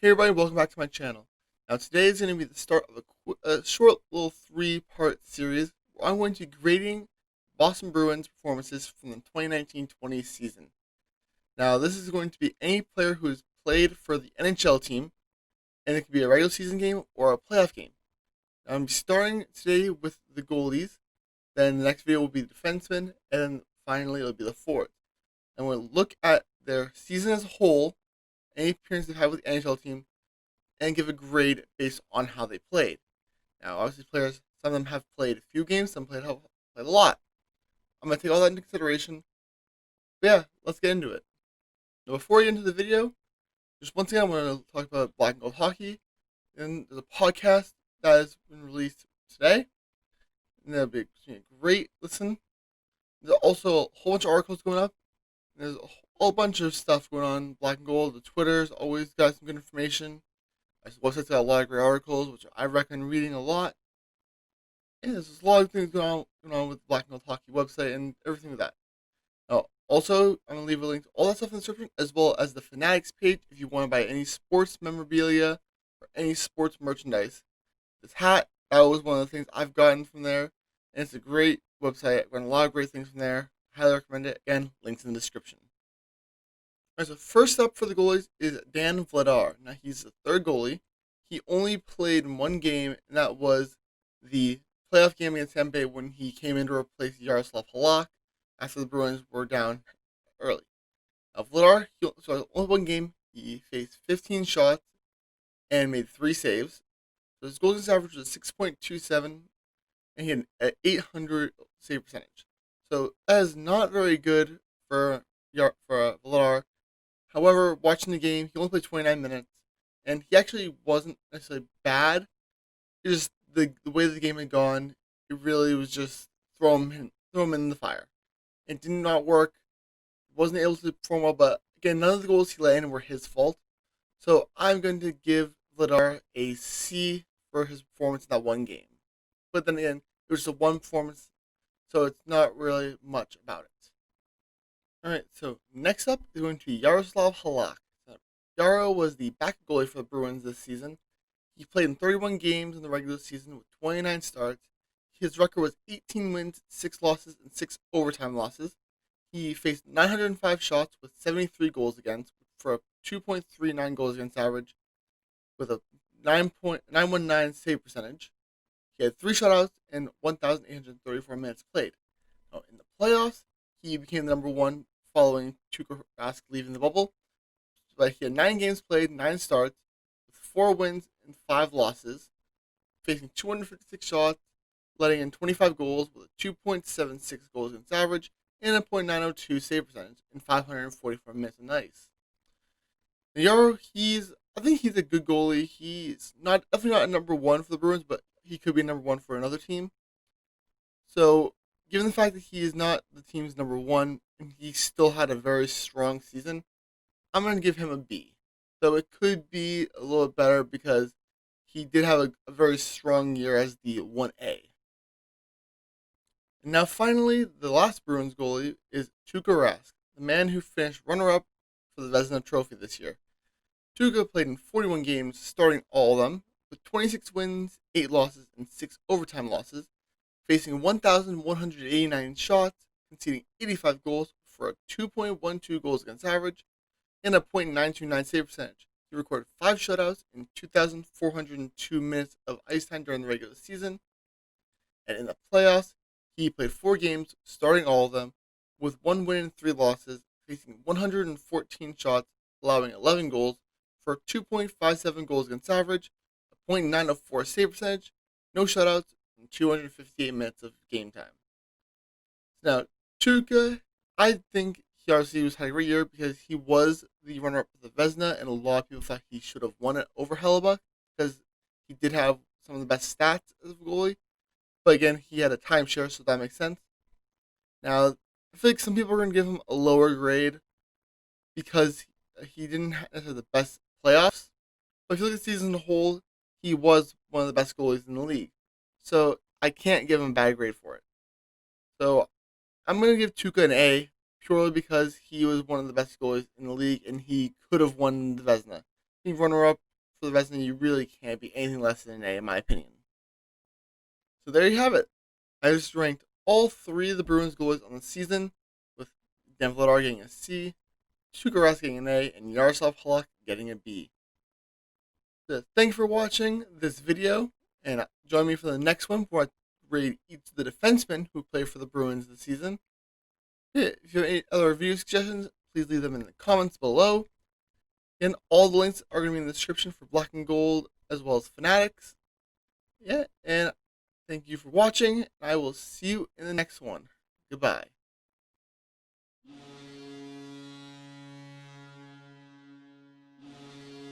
Hey everybody, welcome back to my channel. Now today is going to be the start of a short little three-part series where I'm going to be grading Boston Bruins performances from the 2019-20 season. Now this is going to be any player who has played for the NHL team, and it could be a regular season game or a playoff game. Now, I'm starting today with the goalies, then the next video will be the defensemen, and then finally it'll be the forwards. And we'll look at their season as a whole, any appearance they've had with the NHL team, and give a grade based on how they played. Now, obviously, players, some of them have played a few games, some played a lot. I'm going to take all that into consideration. But yeah, let's get into it. Now, before we get into the video, just once again, I'm going to talk about Black and Gold Hockey. And there's a podcast that has been released today. And that'll be a great listen. There's also a whole bunch of articles going up. There's a whole bunch of stuff going on. Black and Gold, the Twitter's always got some good information. The website's got a lot of great articles, which I recommend reading a lot. And there's a lot of things going on with the Black and Gold Hockey website and everything with that. Now, also, I'm going to leave a link to all that stuff in the description, as well as the Fanatics page if you want to buy any sports memorabilia or any sports merchandise. This hat, that was one of the things I've gotten from there, and it's a great website. I've gotten a lot of great things from there. Highly recommend it. Again, links in the description. Alright, so first up for the goalies is Dan Vladar. Now, he's the third goalie. He only played one game, and that was the playoff game against Tampa Bay when he came in to replace Yaroslav Darrow after the Bruins were down early. Now, Vladar, so only one game, he faced 15 shots and made 3 saves. So his goal against average was 6.27, and he had an 800 save percentage. So that is not very good for Vladar. However, watching the game, he only played 29 minutes, and he actually wasn't necessarily bad. It just the way the game had gone, it really was just throw him in the fire. It did not work. Wasn't able to perform well, but again, none of the goals he let in were his fault. So I'm going to give Vladar a C for his performance in that one game. But then again, it was just a one performance, so it's not really much about it. Alright, so next up is going to be Yaroslav Halak. Yaro was the backup goalie for the Bruins this season. He played in 31 games in the regular season with 29 starts. His record was 18 wins, 6 losses, and 6 overtime losses. He faced 905 shots with 73 goals against for a 2.39 goals against average with a 9.919 save percentage. He had 3 shutouts and 1,834 minutes played. Now, in the playoffs, he became the number one following Tuukka Rask leaving the bubble. But he had 9 games played, 9 starts, with 4 wins and 5 losses, facing 256 shots, letting in 25 goals with a 2.76 goals against average and a .902 save percentage in 544 minutes of ice. Yaro, I think he's a good goalie. He's definitely not a number one for the Bruins, but he could be number one for another team. So, given the fact that he is not the team's number one, and he still had a very strong season, I'm going to give him a B. So it could be a little better because he did have a very strong year as the 1A. And now finally, the last Bruins goalie is Tuukka Rask, the man who finished runner-up for the Vezina Trophy this year. Tuukka played in 41 games, starting all of them, with 26 wins, 8 losses, and 6 overtime losses, facing 1,189 shots, conceding 85 goals for a 2.12 goals against average and a .929 save percentage. He recorded 5 shutouts in 2,402 minutes of ice time during the regular season. And in the playoffs, he played 4 games, starting all of them, with 1 win and 3 losses, facing 114 shots, allowing 11 goals for 2.57 goals against average, a .904 save percentage, no shutouts, and 258 minutes of game time. Now, Tuukka, I think he obviously had a great year because he was the runner-up for the Vezina, and a lot of people thought he should have won it over Hellebuyck because he did have some of the best stats as a goalie. But again, he had a timeshare, so that makes sense. Now, I feel like some people are going to give him a lower grade because he didn't have the best playoffs. But if you look at the season as a whole, he was one of the best goalies in the league. So I can't give him a bad grade for it. So I'm going to give Tuukka an A purely because he was one of the best goalies in the league and he could have won the Vezina. He runner-up, for the resume, you really can't be anything less than an A, in my opinion. So there you have it. I just ranked all three of the Bruins goalies on the season, with Vladar getting a C, Tuukka Rask getting an A, and Yaroslav Darrow getting a B. So thank you for watching this video, and join me for the next one where I grade each of the defensemen who play for the Bruins this season. If you have any other review suggestions, please leave them in the comments below. Again, all the links are going to be in the description for Black and Gold as well as Fanatics. Yeah, and thank you for watching. I will see you in the next one. Goodbye.